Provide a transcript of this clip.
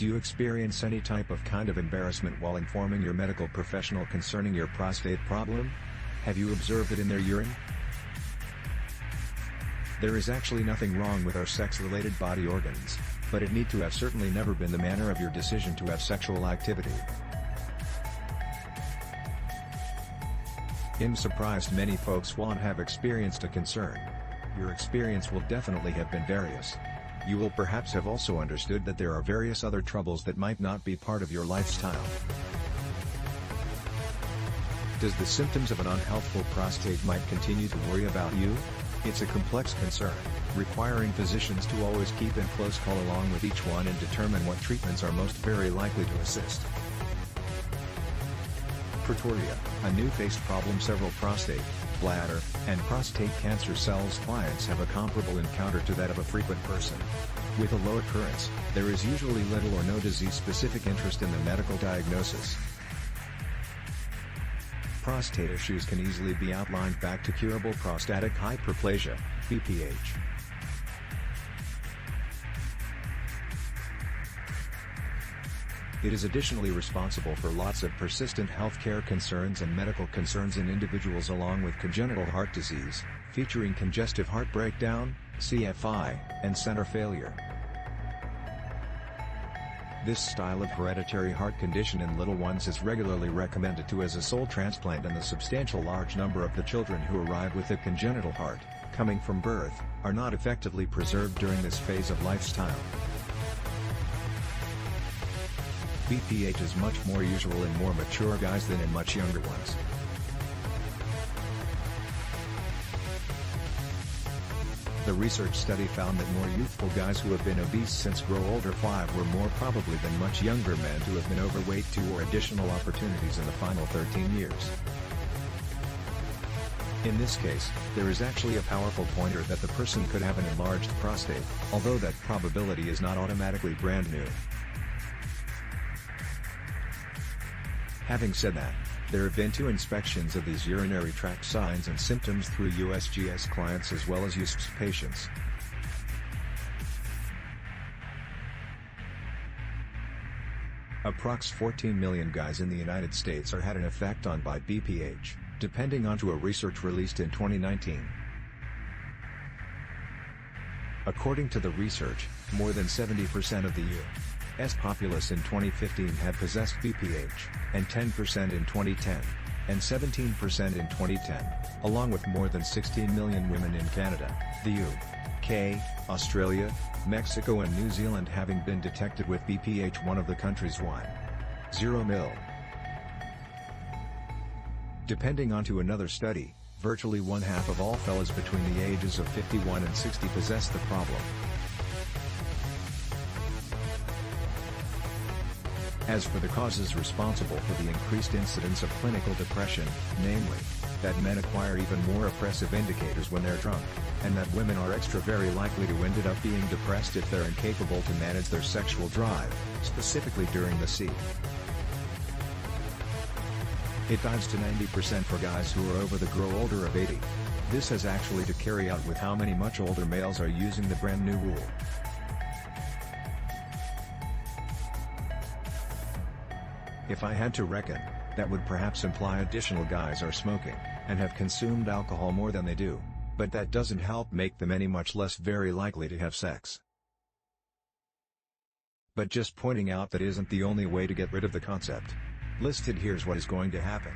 Do you experience any type of kind of embarrassment while informing your medical professional concerning your prostate problem? Have you observed it in their urine? There is actually nothing wrong with our sex-related body organs, but it need to have certainly never been the manner of your decision to have sexual activity. I'm surprised many folks won't have experienced a concern. Your experience will definitely have been various. You will perhaps have also understood that there are various other troubles that might not be part of your lifestyle. Does the symptoms of an unhealthful prostate might continue to worry about you? It's a complex concern, requiring physicians to always keep in close call along with each one and determine what treatments are most very likely to assist. Pretoria, a new-faced problem. Several prostate, bladder, and prostate cancer cells clients have a comparable encounter to that of a frequent person. With a low occurrence, there is usually little or no disease-specific interest in the medical diagnosis. Prostate issues can easily be outlined back to curable prostatic hyperplasia, BPH. It is additionally responsible for lots of persistent healthcare concerns and medical concerns in individuals along with congenital heart disease, featuring congestive heart breakdown, CFI, and center failure. This style of hereditary heart condition in little ones is regularly recommended to as a sole transplant, and the substantial large number of the children who arrive with a congenital heart, coming from birth, are not effectively preserved during this phase of lifestyle. BPH is much more usual in more mature guys than in much younger ones. The research study found that more youthful guys who have been obese since grow older 5 were more probably than much younger men who have been overweight 2 or additional opportunities in the final 13 years. In this case, there is actually a powerful pointer that the person could have an enlarged prostate, although that probability is not automatically brand new. Having said that, there have been 2 inspections of these urinary tract signs and symptoms through USGS clients as well as USPS patients. Approx 14 million guys in the United States are had an effect on by BPH, depending on a research released in 2019. According to the research, more than 70% of the U.S. populace in 2015 had possessed BPH, and 10% in 2010, and 17% in 2010, along with more than 16 million women in Canada, the UK, Australia, Mexico and New Zealand having been detected with BPH, one of the country's 1.0 million. Depending on another study, virtually 1/2 of all fellas between the ages of 51 and 60 possess the problem. As for the causes responsible for the increased incidence of clinical depression, namely, that men acquire even more oppressive indicators when they're drunk, and that women are extra very likely to end up being depressed if they're incapable to manage their sexual drive, specifically during the C. It dives to 90% for guys who are over the grow older of 80. This has actually to carry out with how many much older males are using the brand new rule. If I had to reckon, that would perhaps imply additional guys are smoking, and have consumed alcohol more than they do, but that doesn't help make them any much less very likely to have sex. But just pointing out that isn't the only way to get rid of the concept. Listed here's what is going to happen.